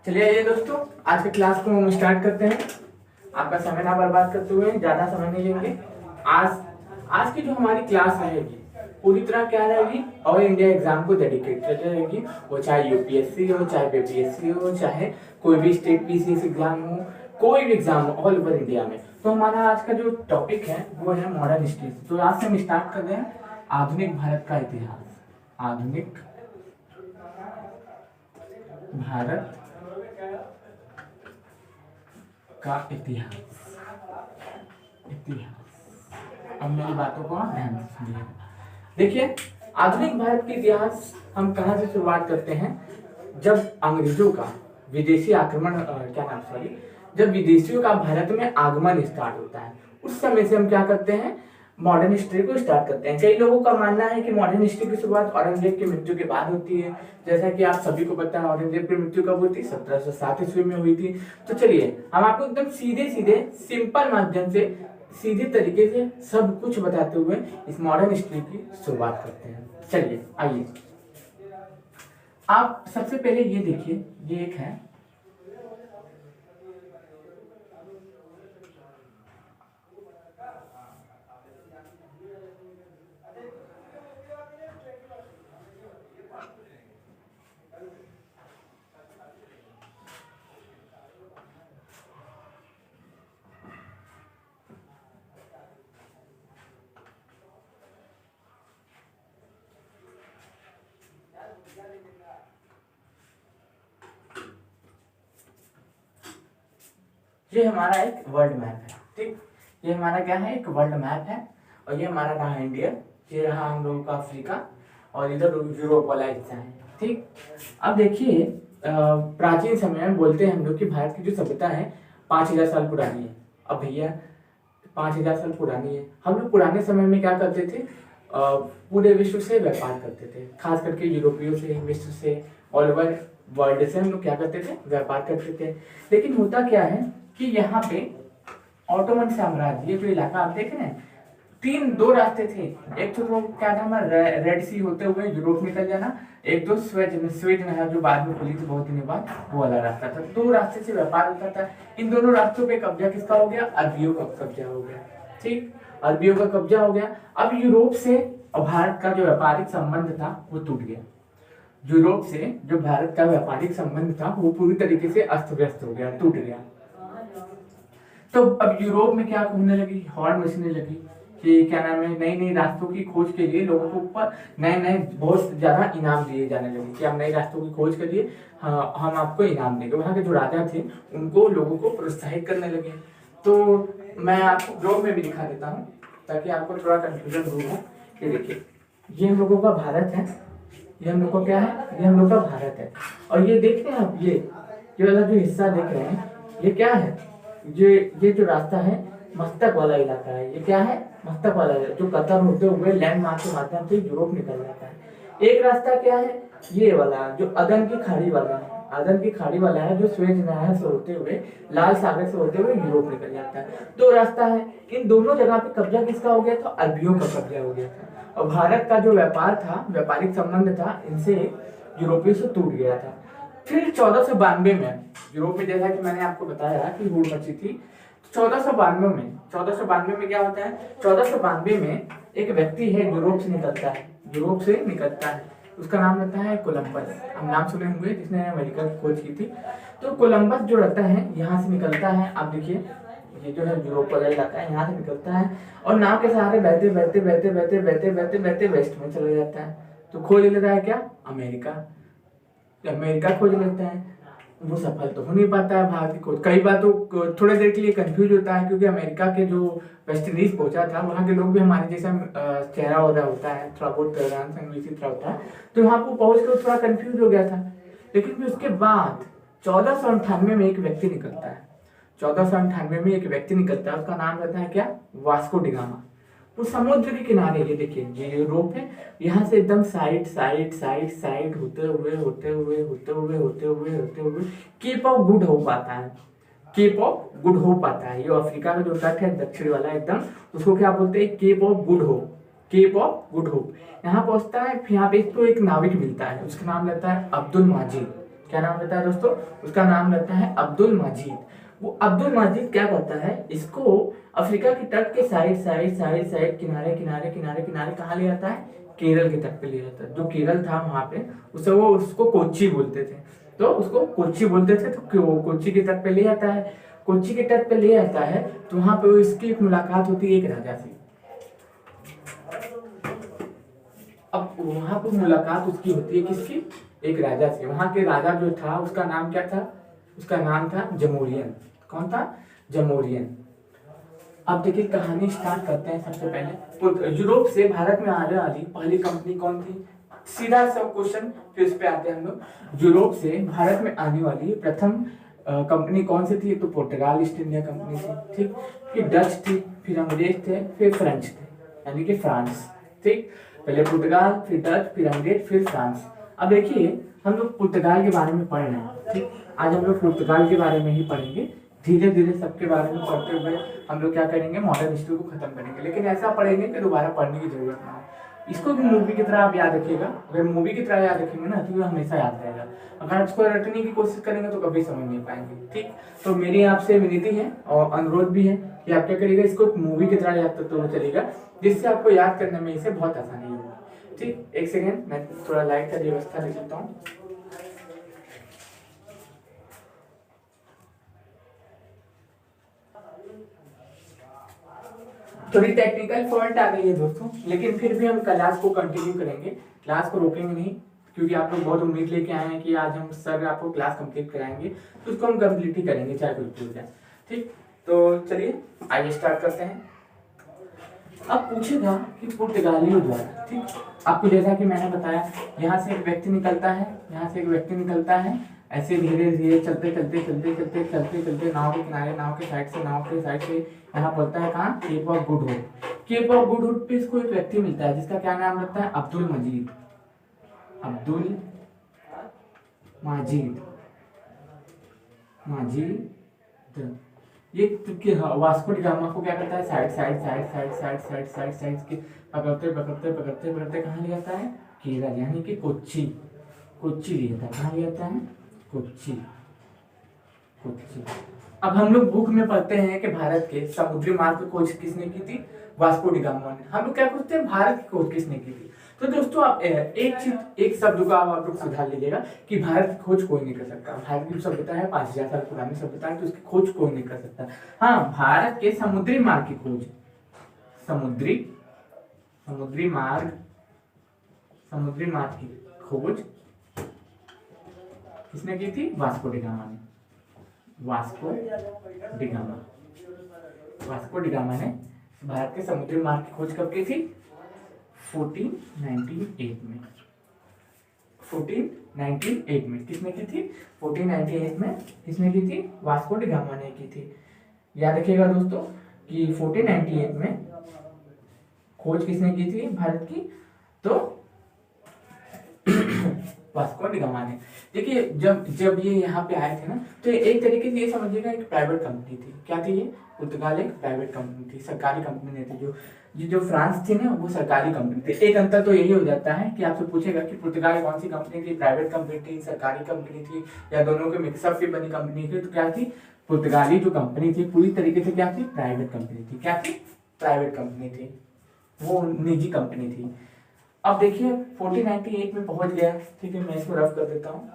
चलिए आइए दोस्तों, आज के क्लास को हम स्टार्ट करते हैं। आपका समय ना बर्बाद करते हुए ज़्यादा समय नहीं लेंगे। आज आज की जो हमारी क्लास रहेगी पूरी तरह क्या रहेगी, ऑल इंडिया एग्जाम को डेडिकेटेड रहेगी। वो चाहे यूपीएससी हो, चाहे बीपीएससी हो, चाहे कोई भी स्टेट पीसीएस एग्जाम हो, कोई भी एग्जाम हो ऑल ओवर इंडिया में। तो हमारा आज का जो टॉपिक है वो है मॉडर्न हिस्ट्री। तो आज से हम स्टार्ट कर रहे हैं आधुनिक भारत का इतिहास। आधुनिक भारत का इतिहास। अब मेरी बातों को ध्यान से सुनिए। देखिए, आधुनिक भारत के इतिहास हम कहाँ से शुरुआत करते हैं, जब अंग्रेजों का विदेशी आक्रमण जब विदेशियों का भारत में आगमन स्टार्ट होता है, उस समय से हम क्या करते हैं, मॉडर्न हिस्ट्री को स्टार्ट करते हैं। कई लोगों का मानना है कि मॉडर्न हिस्ट्री की शुरुआत औरंगजेब की मृत्यु के बाद होती है। जैसा कि आप सभी को पता है औरंगजेब की मृत्यु कब हुई थी, 1707 ईस्वी में हुई थी। तो चलिए हम आपको एकदम सीधे सीधे सिंपल माध्यम से सीधे तरीके से सब कुछ बताते हुए इस मॉडर्न हिस्ट्री की शुरुआत करते हैं। चलिए आइए, आप सबसे पहले ये देखिए, ये एक है ये हमारा एक वर्ल्ड मैप है। ठीक, ये हमारा क्या है, एक वर्ल्ड मैप है। और ये हमारा रहा इंडिया, ये रहा हम लोगों का अफ्रीका, और इधर यूरोप वाला हिस्सा है। ठीक, अब देखिए, प्राचीन समय में बोलते हैं हम लोग कि भारत की जो सभ्यता है 5000 साल पुरानी है। अब भैया 5000 साल पुरानी है, हम लोग पुराने समय में क्या करते थे, पूरे विश्व से व्यापार करते थे, खास करके यूरोपियों से, विश्व से, ऑल ओवर वर्ल्ड से हम लोग क्या करते थे, व्यापार करते थे। लेकिन होता क्या है कि यहाँ पे ऑटोमन साम्राज्य, ये जो इलाका आप देख रहे हैं, दो रास्ते थे। एक तो क्या नाम है, रेड सी होते हुए यूरोप निकल जाना, एक तो स्वेज नहर जो बाद में खुली थी बहुत दिनों बाद, वो वाला रास्ता था। दो रास्ते से व्यापार होता था। इन दोनों रास्तों पे कब्जा किसका हो गया, अरबियों का कब्जा हो गया। ठीक, अरबियों का कब्जा हो गया। अब यूरोप से भारत का जो व्यापारिक संबंध था वो टूट गया। यूरोप से जो भारत का व्यापारिक संबंध था वो पूरी तरीके से अस्त व्यस्त हो गया, टूट गया। तो अब यूरोप में क्या होने लगी, हॉर्न मचने लगी कि क्या नाम है, नई नई रास्तों की खोज के लिए लोगों को ऊपर नए नए बहुत ज्यादा इनाम दिए जाने लगे कि आप नए रास्तों की खोज करिए, हाँ, हम आपको इनाम देंगे। वहाँ के जो राजा थे उनको लोगों को प्रोत्साहित करने लगे। तो मैं आपको ब्लॉग में भी दिखा देता हूँ ताकि आपको थोड़ा कंफ्यूजन दूर हो। ये देखिए, ये हम लोगों का भारत है, ये हम लोग का क्या है, ये हम लोग का भारत है। और ये देखते हैं आप, ये वाला जो हिस्सा देख रहे हैं, ये क्या है, ये जो रास्ता है मस्तक वाला इलाका है। ये क्या है, मस्तक वाला है, जो कतर होते हुए लैंड मार्क के माध्यम से यूरोप निकल जाता है। एक रास्ता क्या है, ये वाला जो अदन की खाड़ी वाला है, अदन की खाड़ी वाला है, जो स्वेज नहर से होते हुए, लाल सागर से होते हुए यूरोप निकल जाता है। दो रास्ता है, इन दोनों जगह पे कब्जा किसका हो गया था, अरबियों का कब्जा हो गया था। और भारत का जो व्यापार था, व्यापारिक संबंध था, इनसे यूरोपियों से टूट गया था। फिर 1492 में यूरोप में, जैसा कि मैंने आपको बताया कि हुड़ मची थी, 1492 में क्या होता है, 1492 में एक व्यक्ति है यूरोप से निकलता है, उसका नाम रहता है कोलंबस। हम नाम सुने होंगे, जिसने अमेरिका की खोज की थी। तो कोलंबस जो रहता है यहाँ से निकलता है। आप देखिए, ये जो है यूरोप वाला इलाका है, यहाँ से निकलता है और नाव के सहारे बहते बहते बहते बहते बहते बहते बहते वेस्ट में चला जाता है। तो खोज लेता है क्या, अमेरिका खोज लेता है। वो सफल तो हो नहीं पाता है भारत की खोज। कई बार तो थोड़ी देर के लिए कंफ्यूज होता है, क्योंकि अमेरिका के जो वेस्ट इंडीज पहुंचा था, वहाँ के लोग भी हमारे जैसा चेहरा वगैरह होता है, थोड़ा बहुत इसी तरह होता है। तो वहाँ पर पहुंच कर थोड़ा कंफ्यूज हो गया था। लेकिन फिर उसके बाद 1498 में एक व्यक्ति निकलता है। 1498 में एक व्यक्ति निकलता है, उसका नाम रहता है क्या, वास्को डी गामा। वो समुद्र के किनारे, ये देखिए, ये यूरोप है, यहाँ से एकदम साइड साइड साइड साइड होते हुए होते हुए होते हुए होते हुए होते हुए केप ऑफ गुड होप आता है। केप ऑफ गुड होप आता है, ये अफ्रीका का जो तट है दक्षिण वाला एकदम, उसको क्या बोलते हैं, Cape of Good Hope. Cape of Good Hope यहाँ पहुंचता है। फिर यहाँ पे इसको एक नाविक मिलता है, उसका नाम रहता है अब्दुल माजिद। क्या नाम रहता है दोस्तों? उसका नाम रहता है अब्दुल मजीद। वो अब्दुल मजीद क्या करता है, इसको अफ्रीका के तट के साइड साइड साइड साइड किनारे किनारे किनारे किनारे कहाँ ले जाता है? केरल के तट पे ले जाता है। जो केरल था वहां पे उसे वो उसको कोच्चि बोलते थे, तो उसको कोच्चि बोलते थे, तो वो कोच्चि के तट पे ले जाता है। कोच्चि के तट पे ले जाता है तो वहां पे इसकी एक मुलाकात होती है एक राजा से। अब वहां पर मुलाकात उसकी होती है किसकी? एक राजा से। वहां के राजा जो था उसका नाम क्या था? उसका नाम था जमोरियन। कौन था? जमोरियन। अब देखिए कहानी स्टार्ट करते हैं। सबसे पहले यूरोप से भारत में आने वाली पहली कंपनी कौन थी? सीधा सा क्वेश्चन, फिर इस पे आते हैं हम लोग। यूरोप से भारत में आने वाली प्रथम कंपनी कौन सी थी? तो पुर्तगाल ईस्ट इंडिया कंपनी थी, ठीक। फिर डच थी, फिर अंग्रेज थे, फिर फ्रेंच थे, यानी कि फ्रांस, ठीक। पहले पुर्तगाल, फिर डच, फिर अंग्रेज, फिर फ्रांस। अब देखिए हम लोग पुर्तगाल के बारे में पढ़ रहे हैं, ठीक। आज हम लोग पुर्तगाल के बारे में ही पढ़ेंगे। धीरे धीरे सबके बारे में पढ़ते हुए हम लोग क्या करेंगे? मॉडर्न हिस्ट्री को खत्म करेंगे, लेकिन ऐसा पढ़ेंगे कि दोबारा पढ़ने की जरूरत ना हो। इसको भी मूवी की तरह आप याद रखिएगा। अगर मूवी की तरह याद रखेंगे ना तो ये हमेशा याद रहेगा। अगर इसको रटने की कोशिश करेंगे तो कभी समझ नहीं पाएंगे, ठीक। तो मेरी आपसे विनती है और अनुरोध भी है कि आप क्या करिएगा, इसको मूवी की तरह याद करते हुए चलिएगा, जिससे आपको याद करने में इसे बहुत आसानी होगी, ठीक। एक सेकेंड, मैं थोड़ा लाइट का व्यवस्था देख लेता हूँ। थोड़ी टेक्निकल फॉल्ट आ गई है दोस्तों, लेकिन फिर भी हम क्लास को कंटिन्यू करेंगे, क्लास को रोकेंगे नहीं, क्योंकि आप लोग बहुत उम्मीद लेके आए हैं कि आज हम सर आपको क्लास कंप्लीट कराएंगे, तो उसको हम कंप्लीट ही करेंगे चाहे कुछ भी हो जाए, ठीक। तो चलिए आइए स्टार्ट करते हैं। अब पूछेगा कि पुर्तगालियों द्वारा, ठीक। आपको जैसा कि मैंने बताया, यहाँ से एक व्यक्ति निकलता है, यहाँ से एक व्यक्ति निकलता है, ऐसे धीरे धीरे चलते चलते चलते चलते चलते चलते नाव के किनारे, नाव के साइड से यहाँ पड़ता है कहाँ? Cape of Good Hope. Cape of Good Hope पे इसको एक व्यक्ति मिलता है जिसका क्या नाम रहता है? अब्दुल मजीद। अब्दुल मजीद मजीद ये वास्को डी गामा को क्या करता है? Side side side side side side side side के पकड़ते पकड़ते पकड़ते पकड़ते कहाँ ले जाता है? केरल, यानी कि कोच्चि। कोच्चि ले जाता है। कहाँ ले जाता है? कोच्चि। कोच्चि। अब हम लोग बुक में पढ़ते हैं कि भारत के समुद्री मार्ग की खोज किसने की थी? वास्को डी गामा ने। हम लोग क्या पूछते हैं? भारत की खोज किसने की थी? तो दोस्तों आप एक शब्द का आप लोग सुधार लीजिएगा कि भारत की खोज कोई नहीं कर सकता। भारत की सभ्यता है 5000 साल पुरानी सभ्यता है, तो उसकी खोज कोई नहीं कर सकता। हाँ, भारत के समुद्री मार्ग की खोज, समुद्री मार्ग की खोज किसने की थी? वास्को डी गामा ने। वास्को डी गामा ने भारत के समुद्री मार्ग की खोज कब की थी? 1498 में। 1498 में किसने की थी? 1498 में किसने की थी? वास्को डी गामा ने की थी। याद रखिएगा दोस्तों कि 1498 में खोज किसने की थी भारत की? तो वास्को डी गामा ने। देखिए जब ये यहाँ पे आए थे ना, तो एक तरीके से ये समझिएगा एक प्राइवेट कंपनी थी। क्या थी ये? पुर्तगाल एक प्राइवेट कंपनी थी, सरकारी कंपनी नहीं थी। जो फ्रांस थी ना, वो सरकारी कंपनी थी। एक अंतर तो यही हो जाता है कि आपसे पूछेगा कि पुर्तगाल कौन सी कंपनी थी, प्राइवेट कंपनी थी, सरकारी कंपनी थी, या दोनों के मिक्सअप की बनी कंपनी थी? तो क्या थी? पुर्तगाली जो कंपनी थी पूरी तरीके से क्या थी? प्राइवेट कंपनी थी। क्या थी? प्राइवेट कंपनी थी, वो निजी कंपनी थी। अब देखिए 1498 में पहुंच गया, ठीक है, मैं इसको रफ कर देता हूँ।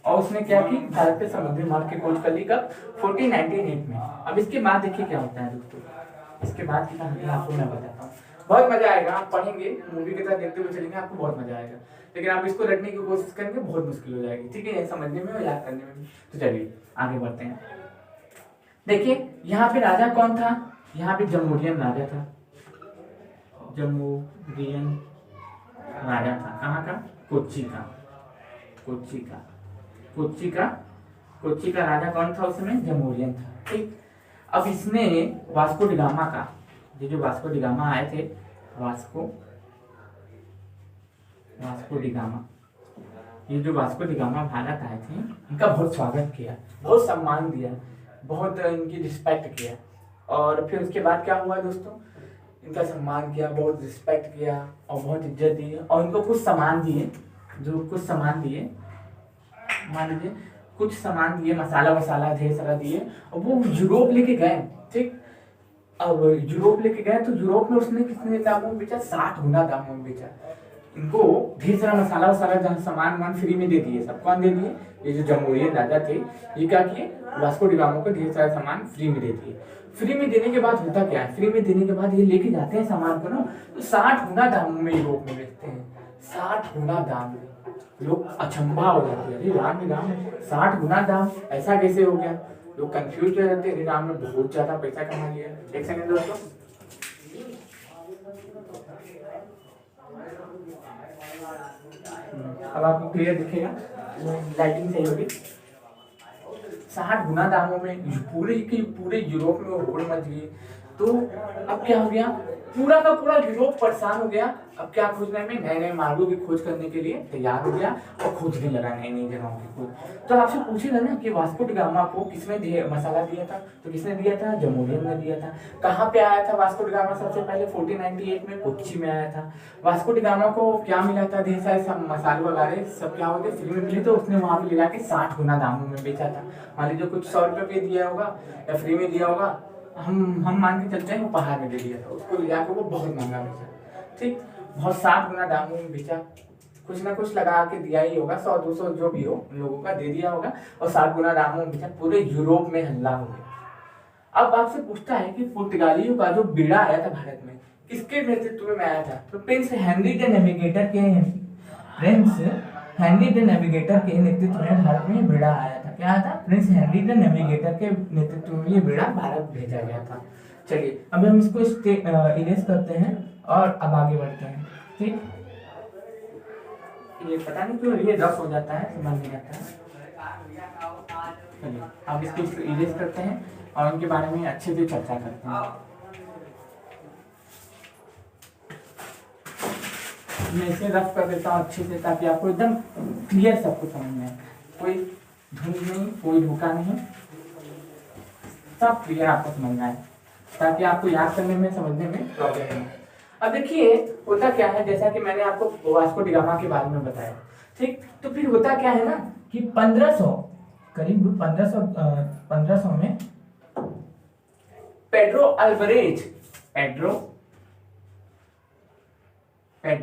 और उसने क्या की? भारत के समुद्री मार्ग की खोज कर ली। कब? 1498 में। अब इसके बाद देखिए क्या होता है दोस्तों, इसके बाद की कहानी आपको मैं बताता हूँ। बहुत मजा आएगा, आप पढ़ेंगे मूवी की तरह देखते हुए चलेंगे, आपको बहुत मजा आएगा। लेकिन आप इसको रटने की कोशिश करेंगे बहुत मुश्किल हो जाएगी, ठीक है, समझने में और याद करने में भी। तो चलिए आगे बढ़ते हैं। देखिए यहाँ पे राजा कौन था? यहाँ पे जमोरियन राजा था। जमोरियन राजा था। कहाँ का? कोच्चि का। कोच्चि का राजा कौन था उस समय? जमोरियन था, ठीक। अब इसने वास्को डी गामा का, ये जो वास्को डी गामा आए थे, वास्को डी गामा, ये जो वास्को डी गामा भारत आए थे, इनका बहुत स्वागत किया, बहुत सम्मान दिया, बहुत इनकी रिस्पेक्ट किया। और फिर उसके बाद क्या हुआ दोस्तों? इनका सम्मान किया, बहुत रिस्पेक्ट किया और बहुत इज्जत दी, और इनको कुछ सामान दिए, जो कुछ सामान दिए, मान लीजिए कुछ सामान दिए, मसाला वसाला ढेर सारा दिए, और वो यूरोप लेके गए। ठीक, अब यूरोप लेके गए तो यूरोप में उसने कितने दामों में बेचा? 60 गुना दामों में बेचा। इनको ढेर सारा मसाला वसाला सामान फ्री में दे दिए। सब कौन दे दिए? ये जो जमहूरियत राजा थे, ये क्या किए? वास्को डी गामा को ढेर सारा सामान फ्री में दे दिए। फ्री में देने के बाद होता क्या है? फ्री में देने के बाद ये लेके जाते हैं सामान को ना, तो 60 गुना दामों में यूरोप में बेचते हैं। 60 गुना दाम में लोग अचंभा हो जाते हैं, अरे राम 60 गुना दाम, ऐसा कैसे हो गया? लोग कंफ्यूज हो जाते हैं, अरे राम ने बहुत ज्यादा पैसा कमा लिया। एक सेकंड दोस्तों, अब आपको क्लियर दिखेगा, लाइटिंग सही होगी। 60 गुना दामों में पूरे के पूरे यूरोप में वो होड़ मच गई। तो अब क्या हो गया? पूरा का पूरा यूरोप परेशान हो गया। अब क्या खोजने में? नए नए मार्गों की खोज करने के लिए तैयार हो गया और खोजने लगा नई नई जगहों की खोज। तो आपसे पूछेगा ना कि वास्को डी गामा को किसने मसाला दिया था? तो किसने दिया था? जमहूरियत ने दिया था। कहाँ पे आया था वास्को डी गामा? सबसे पहले 1498 में कोच्चि में आया था। वास्को डी गामा को क्या मिला था? ढेर सारे सब मसाले वगैरह सब क्या होते फ्री में मिले, तो उसने वहां पे ले जाके 60 गुना दामों में बेचा था। मान लीजिए कुछ 100 रुपये पे दिया होगा या फ्री में दिया होगा, हम मान के चलते हैं वो पहाड़ में दे दिया था, उसको ले जाकर वो बहुत महंगा बेचा। ठीक, बहुत 60 गुना दामों में बेचा। कुछ ना कुछ लगा के दिया ही होगा, 100-200 जो भी हो लोगों का दे दिया होगा, और 60 गुना दामों में बेचा। पूरे यूरोप में हल्ला हो गया। अब आपसे पूछता है कि पुर्तगालियों का जो बेड़ा आया था भारत में, किसके नेतृत्व में आया था? तो प्रिंस हेनरी द नेविगेटर के नेतृत्व में भारत में बेड़ा आया था। क्या था? प्रिंस हेनरी द नेविगेटर के नेतृत्व में ये बेड़ा भारत भेजा गया था। चलिए अब हम इसको इरेज करते हैं और अब आगे बढ़ते हैं। ठीक, ये पता नहीं क्यों ये रफ हो जाता है, समझ नहीं आता है। चलिए अब इसको इरेज करते हैं और उनके बारे में अच्छे से चर्चा करते हैं। मैं इसे रफ कर देता हूँ अच्छे से, ताकि आपको एकदम क्लियर सब कुछ समझ में आए। कोई धुंध नहीं, कोई धोखा नहीं, सब क्लियर आपको समझ में आए, ताकि आपको याद करने में समझने में प्रॉब्लम नहीं। अब देखिए होता क्या है, जैसा कि मैंने आपको वास्को डी गामा के बारे में बताया। ठीक, तो फिर होता क्या है ना कि 1500 करीब 1500 में पेड्रो अल्वारेज पेड्रो क्या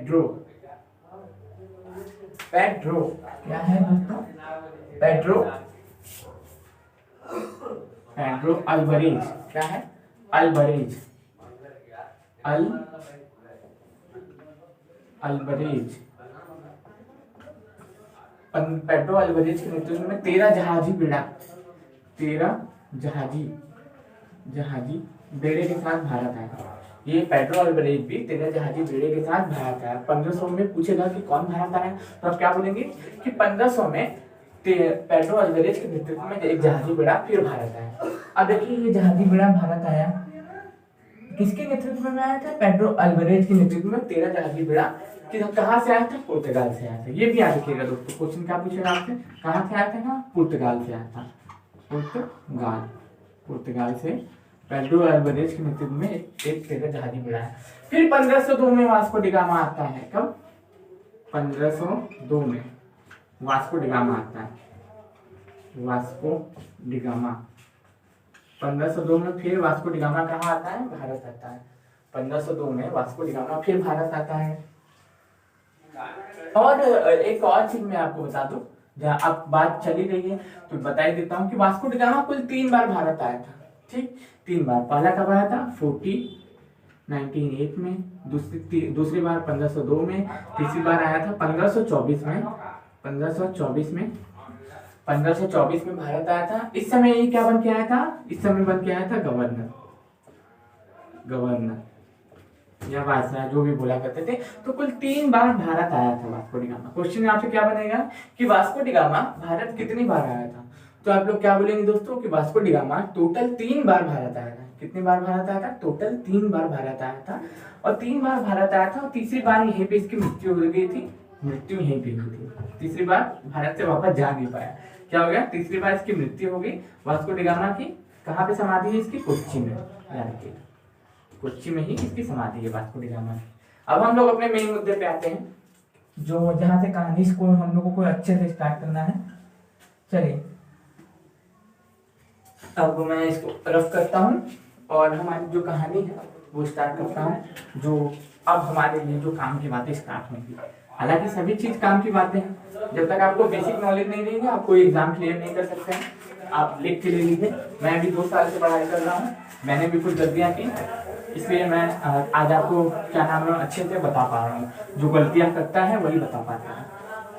है दोस्तों? पेड्रो अल्वारेज क्या है? अल्वारेज पेड्रो अल्वारेज के नेतृत्व में 13 जहाजी बेड़े के साथ भारत आया। ये पेड्रो अल्वारेज भी 13 जहाजी बेड़े के साथ भारत आया। 1500 में पूछेगा कि कौन भारत आया, तो आप क्या बोलेंगे कि 1500 में पेड्रो अल्वारेज के नेतृत्व में एक जहाजी बेड़ा फिर भारत आया। अब देखिए ये जहाजी बेड़ा भारत आया, किसके नेतृत्व में आया था? पेड्रो अल्वारेज के नेतृत्व में 13 जहाजी बेड़ा कहाँ से आया था? पुर्तगाल से आया था। ये भी याद रखिएगा दोस्तों, क्वेश्चन क्या पूछेगा आपसे, कहाँ से आया था? पुर्तगाल से आया था। पुर्तगाल से पेड्रो अल्वारेज के नेतृत्व में एक 13 जहाजी बेड़ा है। फिर 1502 में वास्को डी गामा आता है। कब? 1502 में वास्को डी गामा आता है। वास्को डी गामा 1502 में फिर वास्को डी गामा कहाँ आता है? भारत आता है। 1502 में वास्को डी गामा फिर भारत आता है। और एक और चीज मैं आपको बता दूं, जहाँ अब बात चली रही है तो बता ही देता हूँ कि वास्को डी गामा कुल 3 बार भारत आया था। ठीक, 3 बार। पहला कब आया था? 1908 में, दूसरी बार 1502 में, तीसरी बार आया था 1524 में। 1524 में भारत आया था। इस समय ये क्या बन के आया था? इस समय बन के आया था गवर्नर या वायसराय, जो भी बोला करते थे। तो कुल 3 बार भारत आया था वास्को डी गामा। क्वेश्चन आपसे क्या बनेगा कि वास्को डी गामा भारत कितनी बार आया था? तो आप लोग क्या बोलेंगे दोस्तों कि वास्को डी गामा टोटल 3 बार भारत आया था। कितनी बार भारत आया था? टोटल 3 बार भारत आया था। और 3 बार भारत आया था और तीसरी बार यहीं पे इसकी मृत्यु हो गई थी। मृत्यु यहीं पे हुई थी। तीसरी बार भारत से वापस जा नहीं पाया। क्या हो गया? तीसरी बार इसकी मृत्यु हो गई। वास्को डी गामा की कहाँ पे समाधि है इसकी? कोच्चि में। याद रखिएगा, कोच्चि में ही इसकी समाधि है वास्को डी गामा की। अब हम लोग अपने मेन मुद्दे पे आते हैं। जो जहाँ से कहानी को हम लोगों को अच्छे से स्टार्ट करना है। चलिए अब मैं इसको रफ करता हूँ और हमारी जो कहानी है वो स्टार्ट करता हूँ, जो अब हमारे लिए जो काम की बातें स्टार्ट होंगी। हालांकि सभी चीज काम की बातें हैं, जब तक आपको बेसिक नॉलेज नहीं रहेगी आप कोई एग्जाम क्लियर नहीं कर सकते हैं। आप लिख के ले लीजिए, मैं अभी 2 साल से पढ़ाई कर रहा हूँ, मैंने भी कुछ गलतियाँ की, इसलिए मैं आज आपको क्या नाम है अच्छे से बता पा रहा हूँ। जो गलतियाँ करता है वही बता पाता है।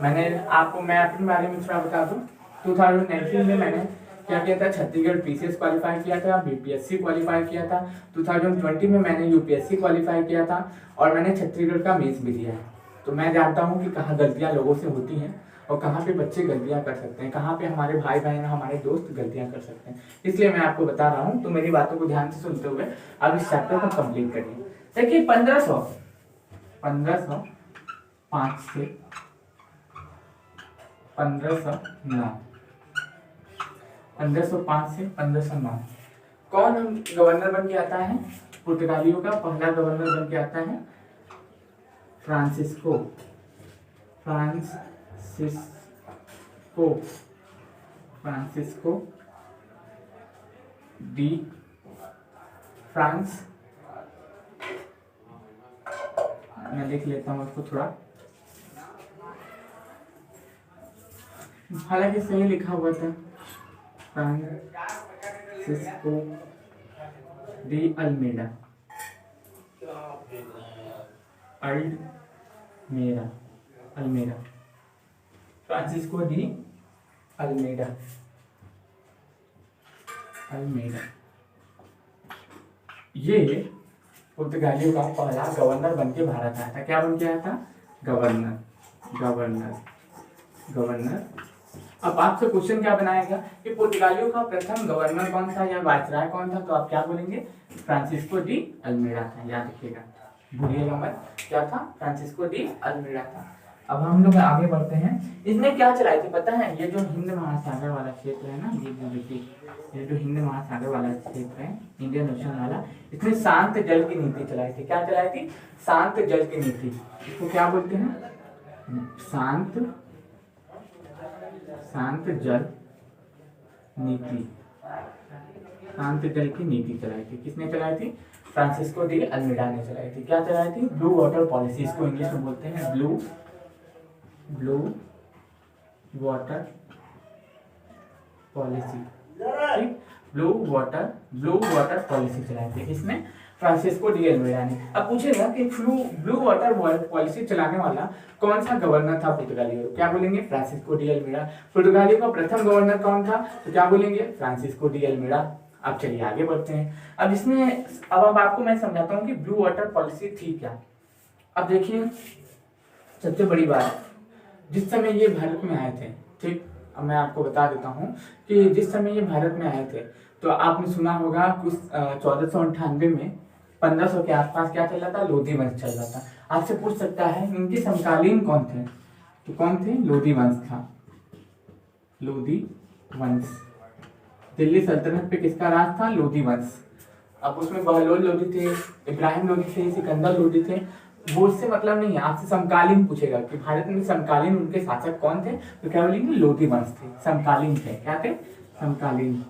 मैं अपने बारे में थोड़ा बता दूँ। 2019 में मैंने क्या किया था, छत्तीसगढ़ पीसीएस क्वालिफाई किया था, बीपीएससी क्वालिफाई किया था। 2020 में मैंने यूपीएससी क्वालिफाई किया था और मैंने छत्तीसगढ़ का मेंस भी दिया है। तो मैं जानता हूँ कि कहाँ गलतियाँ लोगों से होती हैं और कहाँ पे बच्चे गलतियाँ कर सकते हैं, कहाँ पे हमारे भाई बहन हमारे दोस्त गलतियाँ कर सकते हैं, इसलिए मैं आपको बता रहा हूँ। तो मेरी बातों को ध्यान से सुनते हुए आप इस चैप्टर को कंप्लीट करिए। देखिए 1505 से 1509, 1505 से 1509 कौन हम गवर्नर बन के आता है? पुर्तगालियों का पहला गवर्नर बन के आता है फ्रांसिस्को डी फ्रांस। मैं लिख लेता हूँ उसको थोड़ा, हालांकि सही लिखा हुआ था, Francisco de Almeida, Almeida, Francisco de Almeida. ये पुर्तगालियों का पहला गवर्नर बन के भारत आया था। क्या बन के आया था? गवर्नर। अब आपसे क्वेश्चन क्या बनाएगा कि पुर्तगालियों का प्रथम गवर्नर कौन था या वायसराय कौन था? तो आप क्या बोलेंगे? फ्रांसिस्को डी अल्मेडा था। याद रखिएगा, भूलिएगा मत, क्या था? फ्रांसिस्को डी अल्मेडा था। अब हम लोग आगे बढ़ते हैं। इसने क्या चलाई थी पता है? ये जो हिंद महासागर वाला क्षेत्र है ना, ये जो हिंद महासागर वाला क्षेत्र है, इंडियन ओशन वाला, इसने शांत जल की नीति चलाई थी। क्या चलाई थी? शांत जल की नीति। इसको क्या बोलते हैं? शांत जल नीति। शांत जल की नीति चलाई थी। किसने चलाई थी? फ्रांसिस्को डी अल्मेडा ने चलाई थी। क्या चलाई थी? ब्लू वाटर पॉलिसी, इसको इंग्लिश में बोलते हैं ब्लू वाटर पॉलिसी। ठीक, ब्लू वाटर पॉलिसी चलाई थी। किसने? फ्रांसिस्को डी अल्मेडा ने। अब पूछेगा कि ब्लू वाटर पॉलिसी चलाने वाला कौन सा गवर्नर था पुर्तगालियों? क्या बोलेंगे? Francisco de Almeida. पुर्तगालियों का प्रथम गवर्नर कौन था? तो क्या बोलेंगे? Francisco de Almeida. अब चलिए आगे बढ़ते हैं। अब आपको मैं समझाता हूँ कि ब्लू वाटर पॉलिसी थी क्या। अब देखिए, सबसे बड़ी बात, जिस समय ये भारत में आए थे, ठीक, अब मैं आपको बता देता हूँ कि जिस समय ये भारत में आए थे तो आपने सुना होगा कुछ 1498 में 1500 के आसपास क्या चल रहा था? लोधी वंश चल रहा था। आपसे पूछ सकता है इनके समकालीन कौन थे? तो कौन थे? लोधी वंश था। लोधी वंश। दिल्ली सल्तनत पे किसका राज था? लोधी वंश। अब उसमें बहलोल लोधी थे, इब्राहिम लोधी थे, सिकंदर लोधी थे। वो इससे मतलब नहीं है, आपसे समकालीन पूछेगा कि भारत में समकालीन उनके शासक कौन थे, तो क्या बोलेंगे? लोधी वंश थे, समकालीन थे। क्या थे? समकालीन।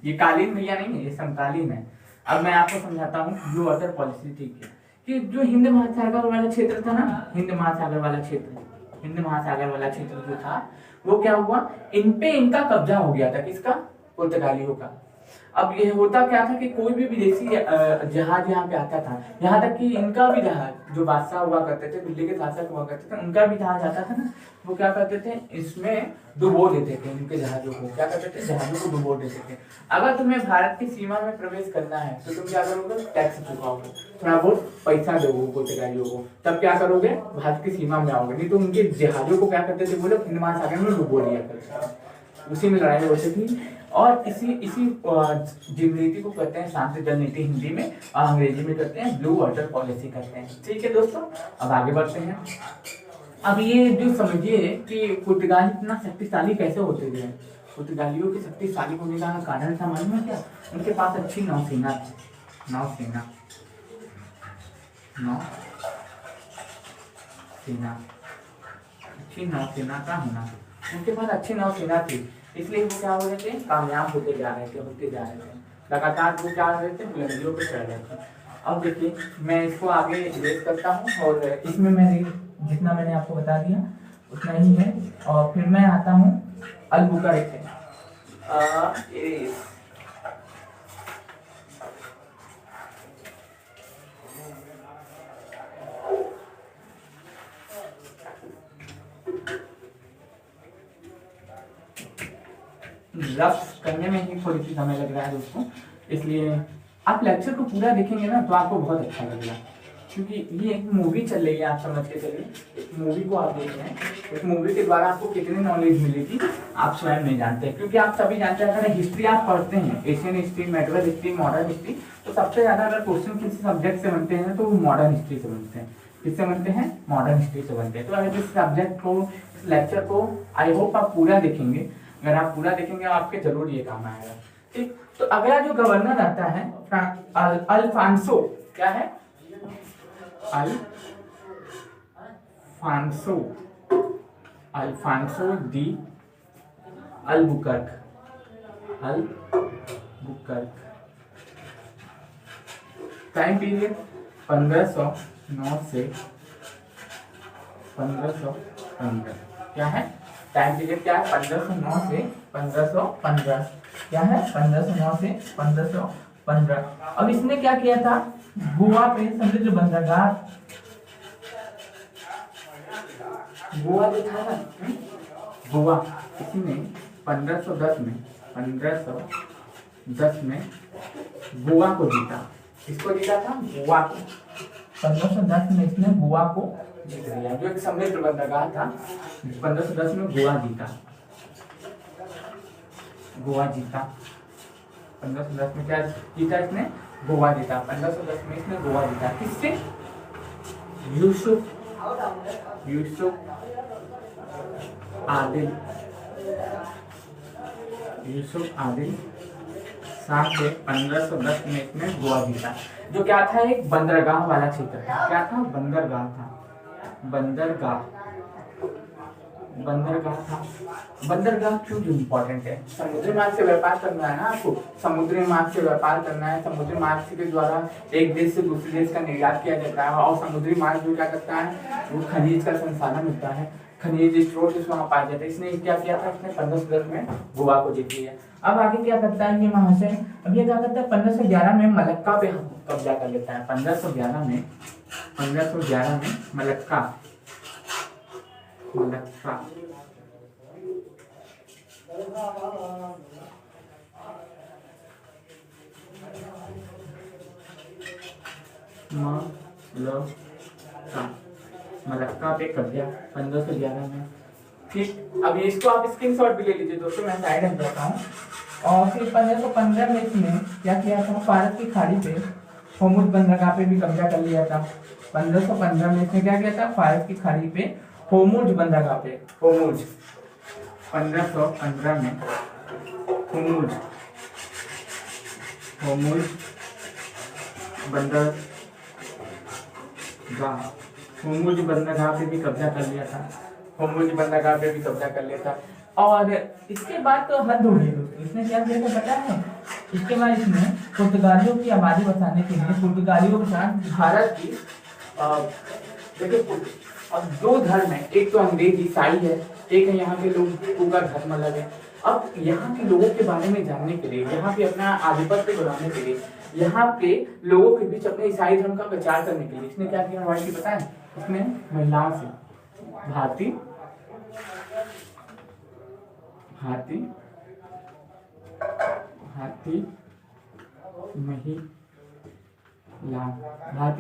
ये कालीन भैया नहीं है, ये समकालीन है। अब मैं आपको समझाता हूँ ब्लू वाटर पॉलिसी। ठीक है, कि जो हिंद महासागर वाला क्षेत्र था ना, हिंद महासागर वाला क्षेत्र जो था, वो क्या हुआ? इनका कब्जा हो गया था। किसका? पुर्तगालियों का। अब ये होता क्या था कि कोई भी विदेशी जहाज यहाँ पे आता था, यहाँ तक कि इनका भी जहाज, जो बादशाह हुआ करते थे, दिल्ली के शासक हुआ करते थे, उनका भी जहाज आता था ना, वो क्या करते थे? इसमें डुबो देते थे उनके जहाजों को। क्या करते थे? जहाजों को डुबो देते थे। अगर तुम्हें भारत की सीमा में प्रवेश करना है तो तुम क्या करोगे? टैक्स चुकाओगे, थोड़ा बहुत पैसा दोगे पुर्तगालियों को, तब क्या करोगे? भारत की सीमा में आओगे। नहीं तो उनके जहाजों को क्या करते थे? वो लोग हिंद महासागर में डुबो दिया करते थे, उसी में लड़ाई होती थी। और इसी नीति को कहते हैं शांत जल नीति हिंदी में, और अंग्रेजी में कहते हैं ब्लू वाटर पॉलिसी कहते हैं। ठीक है दोस्तों, अब आगे बढ़ते हैं। अब ये जो समझिए कि पुर्तगाली इतना शक्तिशाली कैसे होते गए। पुर्तगालियों के शक्तिशाली होने का कारण था मालूम है क्या? उनके पास अच्छी नौसेना थी। नौसेना, अच्छी नौसेना का होना। उनके पास अच्छी नौसेना थी, इसलिए वो क्या हो रहे थे, कामयाब होते जा रहे थे, लगातार वो क्या रहे थे, बुलंदियों पे चढ़ रहे थे। अब देखिए मैं इसको आगे रेस करता हूँ और इसमें मैंने जितना मैंने आपको बता दिया उतना ही है। और फिर मैं आता हूँ अलबुकर्क से। रफ करने में ही थोड़ी सी समय लग रहा है दोस्तों, इसलिए आप लेक्चर को पूरा देखेंगे ना तो आपको बहुत अच्छा लगेगा, क्योंकि ये एक मूवी चल रही है, आप समझ के चलिए। एक मूवी को आप देख रहे हैं, एक मूवी के द्वारा आपको कितनी नॉलेज मिलेगी आप स्वयं नहीं जानते, क्योंकि आप सभी जानते हैं अगर हिस्ट्री आप पढ़ते हैं, Asian history, medieval history, modern history, तो सबसे ज्यादा अगर क्वेश्चन किसी सब्जेक्ट से बनते हैं तो वो मॉडर्न हिस्ट्री से बनते हैं। किससे बनते हैं? मॉडर्न हिस्ट्री से बनते हैं। तो अगर इस सब्जेक्ट को, इस लेक्चर को आई होप आप पूरा देखेंगे, अगर आप पूरा देखेंगे आपके जरूर ये काम आएगा। ठीक, तो अगला जो गवर्नर आता है अल्फांसो, क्या है? अल्फांसो दी अलबुकर्क। टाइम पीरियड 1509 से 1515। क्या है टाइम पीरियड? क्या है? 1509 से 1515। क्या है? 1509 से 1515। अब इसने क्या किया था? गोवा पे समुद्र बंदरगाह, गोवा जो था ना, गोवा, इसने 1510 में गोवा को जीता। किसको जीता था? गोवा को। 1510 में इसने गोवा को जीत लिया, जो एक समुद्र बंदरगाह था। 1510 में गोवा जीता। 1510 में क्या जीता इसने? गोवा जीता। 1510 में इसने गोवा जीता। किससे? यूसुफ आदिल शाह से 1510 में इसने गोवा जीता, जो क्या था? एक बंदरगाह वाला क्षेत्र था। क्या था? बंदरगाह था। बंदरगाह क्यों इम्पोर्टेंट है? समुद्री मार्ग से व्यापार करना है ना आपको, समुद्री मार्ग से व्यापार करना है। समुद्री मार्ग के द्वारा एक देश से दूसरे देश का निर्यात किया जाता है, और समुद्री मार्ग जो क्या करता है, वो खनिज का संसाधन होता है, खनिज स्रोत वहाँ पाया जाता है। इसने क्या किया था? इसने 1510 में गोवा को जीत लिया। अब आगे क्या करता है ये महाशय? अब ये क्या करता है? 1511 में मलक्का पे कब्जा कर लेता है। 1511 में मलक्का मलक्का पे कब्जा 1511 में। ठीक, अब इसको आप स्क्रीनशॉट भी ले लीजिए दोस्तों, मैं साइड में जाता हूँ। और फिर 1515 में इसने क्या किया था? भारत की खाड़ी पे होमुज बंदरगाह पे भी कब्जा कर लिया था। 1515 में इसने क्या किया था? भारत की खाड़ी पे होमुज बंदरगाह पे, 1515 में होमुज बंदरगाह पे भी कब्जा कर लिया था। और इसके बाद तो हद हो गई दोस्तों। इसने क्या किया था पता है? इसके बाद इसने पुर्तगालियों की आबादी बचाने के लिए पुर्तगालियों के साथ भारत की देखिए, अब दो धर्म है, एक तो अंग्रेज ईसाई है, एक है यहाँ के लोगों का धर्म अलग है। अब यहाँ के लोगों के बारे में जानने के लिए, यहाँ पे अपना आधिपत्य बढ़ाने के लिए, यहाँ पे लोगों के बीच अपने ईसाई धर्म का प्रचार करने के लिए इसने क्या किया भाई? पता है? इसने महिलाओं से भारतीय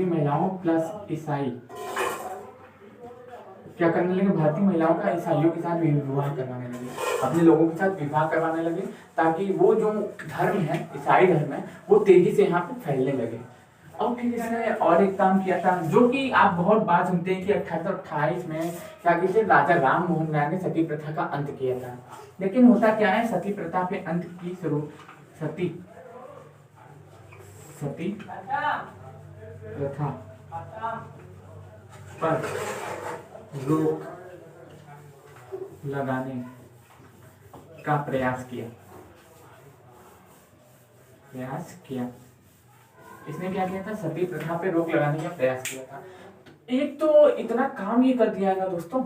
महिलाओं प्लस ईसाई क्या करने लगे? भारतीय महिलाओं का ईसाइयों के साथ विवाह करवाने लगे, अपने लोगों के साथ विवाह करवाने लगे, ताकि वो जो धर्म है, ईसाई धर्म है, वो तेजी से यहाँ पे फैलने लगे। और फिर इसने और एक काम किया था, जो कि आप बहुत बात सुनते हैं कि 1828 में क्या कहते हैं, राजा राम मोहन राय ने सती प्रथा का अंत किया था। लेकिन होता क्या है, सती प्रथा पे अंत की सती प्रथा पर रोक लगाने का प्रयास किया। इसने क्या किया था? सती प्रथा पे रोक लगाने का प्रयास किया था। एक तो इतना काम ये कर दिया है दोस्तों।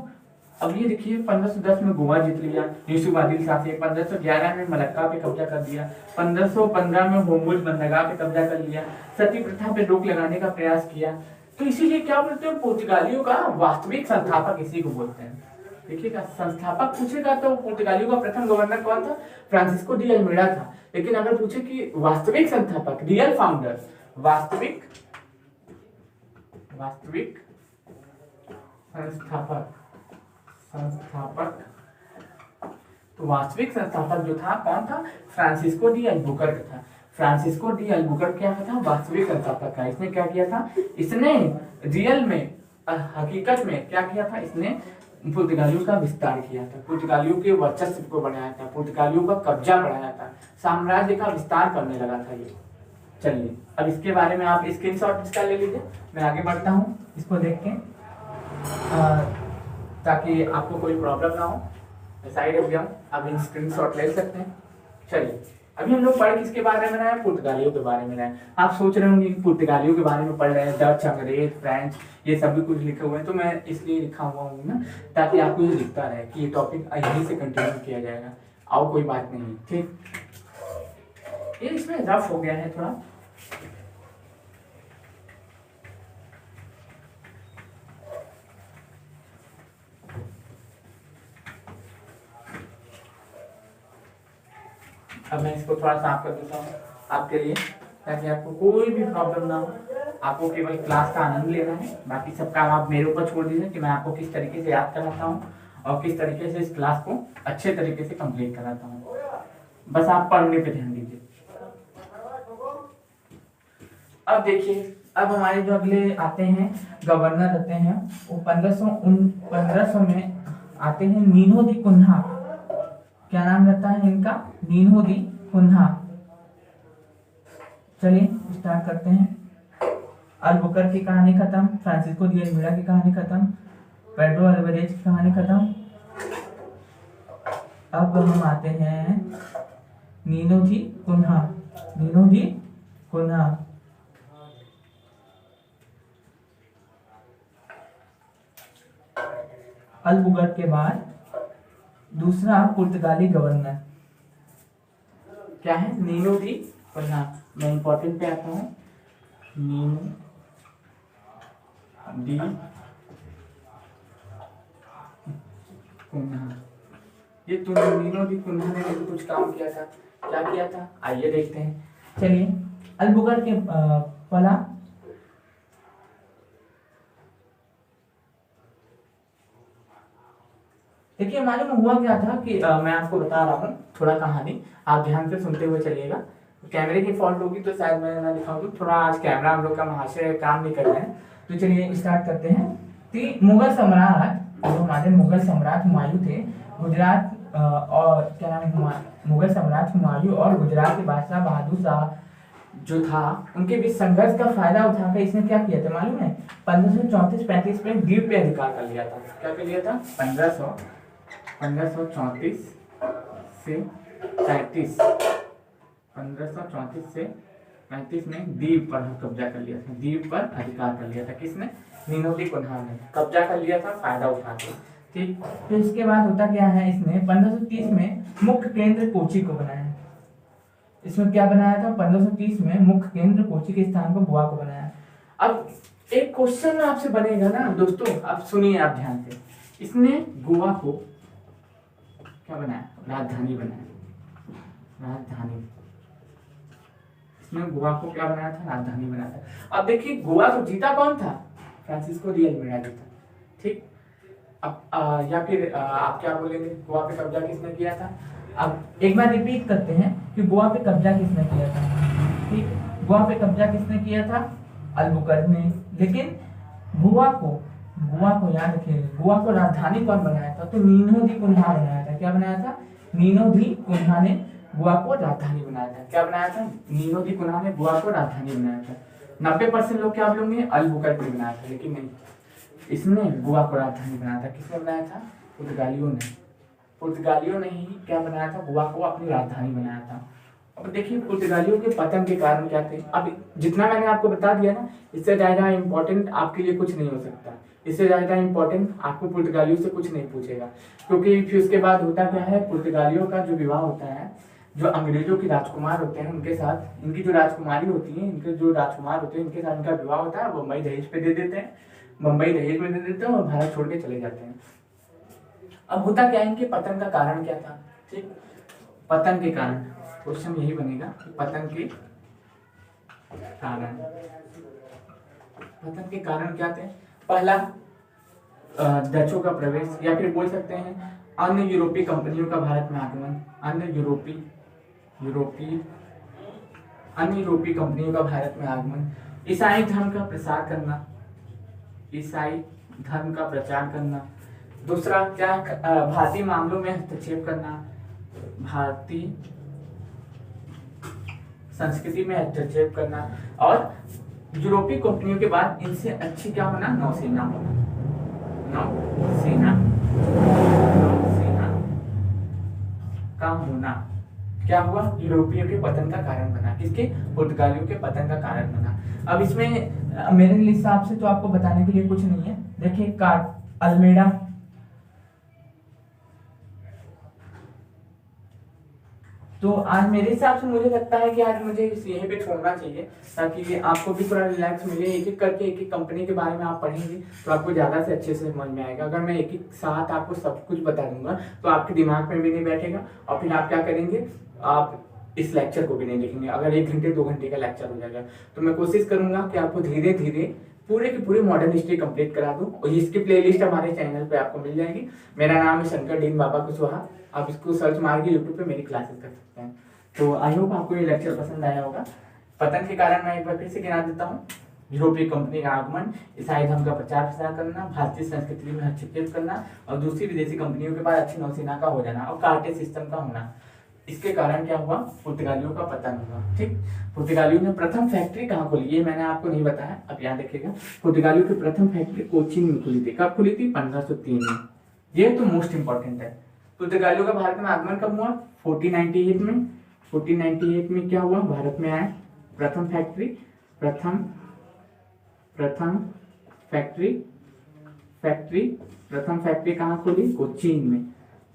अब ये देखिए 1510 में गोवा जीत लिया यूसुफ आदिल शाह से, 1511 में मलक्का पे कब्जा कर दिया, 1515 में होमुल बंदरगाह पे कब्जा कर लिया, सती प्रथा पे रोक लगाने का प्रयास किया। तो इसीलिए क्या बोलते हैं, पुर्तगालियों का वास्तविक संस्थापक इसी को बोलते हैं। देखिएगा, संस्थापक पूछेगा तो पुर्तगालियों का प्रथम गवर्नर कौन था? फ्रांसिस्को डी अल्मेडा था। लेकिन अगर पूछे कि वास्तविक संस्थापक, रियल फाउंडर, वास्तविक संस्थापक तो वास्तविक संस्थापक जो था कौन था? फ्रांसिस्को डी अल्बुकर्क था। फ्रांसिस्को डी अल्बुकर्क क्या था? वास्तविक संस्थापक का। इसने क्या किया था? इसने रियल में, हकीकत में क्या किया था? इसने पुर्तगालियों का विस्तार किया था, पुर्तगालियों के वर्चस्व को बढ़ाया था, पुर्तगालियों का कब्जा बढ़ाया था, साम्राज्य का विस्तार करने लगा था ये। चलिए अब इसके बारे में आप स्क्रीनशॉट इसका ले लीजिए। मैं आगे बढ़ता हूँ इसको देख के, ताकि आपको कोई प्रॉब्लम ना हो। साइड एग्जाम आप स्क्रीनशॉट ले सकते हैं। चलिए अभी हम लोग पढ़ किसके बारे में रहे हैं? पुर्तगालियों के बारे में रहे हैं। आप सोच रहे होंगे कि पुर्तगालियों के बारे में पढ़ रहे हैं, डच, अंग्रेज, फ्रेंच, ये सभी कुछ लिखे हुए हैं। तो मैं इसलिए लिखा हुआ हूँ ना, ताकि आपको ये दिखता रहे कि ये टॉपिक यहीं से कंटिन्यू किया जाएगा, और कोई बात नहीं। ठीक, ये इसमें रफ हो गया है थोड़ा। अब मैं इसको थोड़ा साफ कर देता हूँ आपके लिए, ताकि आपको कोई भी प्रॉब्लम ना हो। आपको केवल क्लास का आनंद लेना है, बाकी सब काम आप मेरे ऊपर छोड़ दीजिए कि मैं आपको किस तरीके से याद कराता हूँ और किस तरीके से इस क्लास को अच्छे तरीके से कंप्लीट कराता हूँ। बस आप पढ़ने पे ध्यान दीजिए। अब देखिए, अब हमारे जो अगले आते हैं गवर्नर रहते हैं, वो 1500 में आते हैं नीनो दी कुन्हा। क्या नाम रहता है इनका? नीनो दी कुन्हा। चलिए स्टार्ट करते हैं। अल्बुकर्क की कहानी खत्म, फ्रांसिस्को डी अल्मेडा की कहानी खत्म, पेड्रो अल्वारेज की कहानी खत्म। अब हम आते हैं नीनो दी कुन्हा। नीनो दी कुन्हा अल्बुकर्क के बाद दूसरा पुर्तगाली गवर्नर क्या है? नीनो दी कुन्हा। मैं इंपॉर्टेंट पे आता हूँ। नीनो दी कुन्हा। ये नीनो दी कुन्हा ने कुछ काम किया था। क्या किया था? आइए देखते हैं। चलिए, अल्बुकर्क के पहला देखिए, मालूम हुआ क्या था कि मैं आपको बता रहा हूँ थोड़ा कहानी, आप ध्यान से सुनते हुए चलिएगा। कैमरे की फॉल्ट होगी तो शायद मैं ना दिखाऊँ, थोड़ा आज कैमरा हम लोग का महाशय काम नहीं कर रहे हैं। तो चलिए स्टार्ट करते हैं। कि मुगल सम्राट, जो हमारे मुगल सम्राट हुमायूं थे, गुजरात और क्या नाम है, मुगल सम्राट हुमायूं और गुजरात के बादशाह बहादुर शाह जो था, उनके बीच संघर्ष का फायदा उठाकर इसने क्या किया था मालूम है? 1534-35 में द्वीप पे अधिकार कर लिया था। क्या कर लिया था? 1534 से 35, 1534 से 35 में द्वीप पर कब्जा कर लिया था। द्वीप पर अधिकार कर लिया था किसने? नीनो दी कुन्हा ने कब्जा कर लिया था फायदा उठा के। ठीक, तो इसके बाद होता क्या है, इसने 1530 में मुख्य केंद्र कोची को बनाया। इसमें क्या बनाया था? 1530 में मुख्य केंद्र कोची के स्थान पर गोवा को बनाया। अब एक क्वेश्चन आपसे बनेगा ना दोस्तों, आप सुनिए आप ध्यान से। इसने गोवा को क्या बनाया? राजधानी बनाया। राजधानी, इसने गोवा को क्या बनाया था? राजधानी बनाया था। अब देखिए, गोवा को जीता कौन था? फ्रांसिस्को डी अल्मेडा जीता। ठीक, अब या फिर आप क्या बोलेंगे, गोवा पे कब्जा किसने किया था? अब एक बार रिपीट करते हैं कि गोवा पे कब्जा किसने किया था। ठीक, गोवा पे कब्जा किसने किया था? अल्बुकर्क ने। लेकिन गोवा को याद रखिए, गोवा को राजधानी कौन बनाया था? तो नीनो दी कुन्हा बनाया था। क्या बनाया था? नीनो दी कुन्हा ने गोवा को राजधानी बनाया था। क्या बनाया था? नीनो दी कुन्हा ने गोवा को राजधानी बनाया था। 90% लोग क्या बोलेंगे? अल्बुकर्क बनाया था, लेकिन नहीं, इसने गोवा को राजधानी बनाया था। किसने बनाया था? पुर्तगालियों ने। पुर्तगालियों ने ही क्या बनाया था? गोवा को अपनी राजधानी बनाया था। अब देखिए पुर्तगालियों के पतन के कारण क्या थे। अब जितना मैंने आपको बता दिया ना, इससे ज्यादा इम्पोर्टेंट आपके लिए कुछ नहीं हो सकता। इससे ज्यादा इम्पोर्टेंट आपको पुर्तगालियों से कुछ नहीं पूछेगा, क्योंकि फिर उसके बाद होता क्या है, पुर्तगालियों का जो विवाह होता है, जो अंग्रेजों के राजकुमार होते हैं उनके साथ, इनकी जो राजकुमारी होती है, इनके जो राजकुमार होते हैं इनके साथ इनका विवाह होता है। बम्बई दहेज पे दे देते हैं, बम्बई दहेज में दे देते हैं और भारत छोड़ के चले जाते हैं। अब होता क्या है, इनके पतन का कारण क्या था? ठीक, पतन के कारण क्वेश्चन यही बनेगा कि पतन के कारण, पतन के कारण क्या थे? पहला डचों का प्रवेश, या फिर बोल सकते हैं अन्य यूरोपीय कंपनियों का भारत में आगमन। अन्य यूरोपीय कंपनियों का भारत में आगमन। ईसाई धर्म का प्रसार करना, ईसाई धर्म का प्रचार करना। दूसरा क्या? भारतीय मामलों में हस्तक्षेप करना, भारतीय संस्कृति में हस्तक्षेप करना। और यूरोपीय कंपनियों के बाद इनसे अच्छी क्या होना? नौसेना होना। नौसेना का होना क्या हुआ? यूरोपियों के पतन का कारण बना। किसके? पुर्तगालियों के पतन का कारण बना। अब इसमें मेरे हिसाब से तो आपको बताने के लिए कुछ नहीं है। देखिए अल्मेडा, तो आज मेरे हिसाब से मुझे लगता है कि आज मुझे यहीं पे छोड़ना चाहिए, ताकि आपको भी थोड़ा रिलैक्स मिले। एक एक करके एक एक कंपनी के बारे में आप पढ़ेंगे तो आपको ज़्यादा से अच्छे से समझ में आएगा। अगर मैं एक एक साथ आपको सब कुछ बता दूंगा तो आपके दिमाग में भी नहीं बैठेगा, और फिर आप क्या करेंगे, आप इस लेक्चर को भी नहीं देखेंगे। अगर 1 घंटे 2 घंटे का लेक्चर हो जाएगा, तो मैं कोशिश करूंगा कि आपको धीरे धीरे पूरे की पूरी मॉडर्न हिस्ट्री कंप्लीट करा दूं। और इसकी प्लेलिस्ट हमारे चैनल पे आपको मिल जाएगी। मेरा नाम है शंकर डीन बाबा कुशवाहा। आप इसको सर्च मार के यूट्यूब पे मेरी क्लासेस कर सकते हैं। तो आई होप आपको ये लेक्चर पसंद आया होगा। पतन के कारण मैं एक बार फिर से गिना देता हूँ। यूरोपीय कंपनी का आगमन, ईसाई धर्म का प्रचार प्रसार करना, भारतीय संस्कृति में हस्तक्षेप करना, और दूसरी विदेशी कंपनियों के पास अच्छी नौसेना का हो जाना, और कार्टे सिस्टम का होना। इसके कारण क्या हुआ? पुर्तगालियों का पतन हुआ। ठीक, पुर्तगालियों ने प्रथम फैक्ट्री कहाँ खोली, ये मैंने आपको नहीं बताया, अब याद रखिएगा। पुर्तगालियों की प्रथम फैक्ट्री कोचीन में खुली थी। कब खुली थी? 1503 में। ये तो मोस्ट इंपॉर्टेंट है। पुर्तगालियों का भारत में आगमन कब हुआ? 1498 में। 1498 में क्या हुआ? भारत में आया प्रथम फैक्ट्री। प्रथम फैक्ट्री कहाँ खोली? कोचीन में।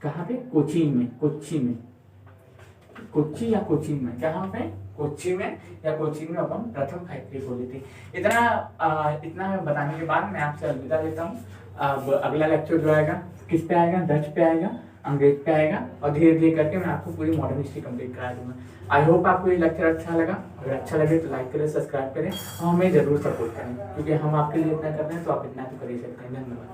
कहाँ पे? कोचीन में। कोच्चि या कोचीन में, कहाँ पे? कोच्चि में या कोचीन में अपन प्रथम फैक्ट्री खोली थी। इतना बताने के बाद मैं आपसे अलविदा लेता हूँ। अब अगला लेक्चर जो आएगा किस पे आएगा? डच पे आएगा, अंग्रेज पे आएगा, और धीरे धीरे करके मैं आपको पूरी मॉडर्न हिस्ट्री कंप्लीट करा दूंगा। आई होप आपको ये लेक्चर अच्छा लगा। अगर अच्छा लगे तो लाइक करें, सब्सक्राइब करें, और हमें जरूर सपोर्ट करें, क्योंकि हम आपके लिए इतना कर रहे हैं तो आप इतना तो कर ही सकते हैं। धन्यवाद।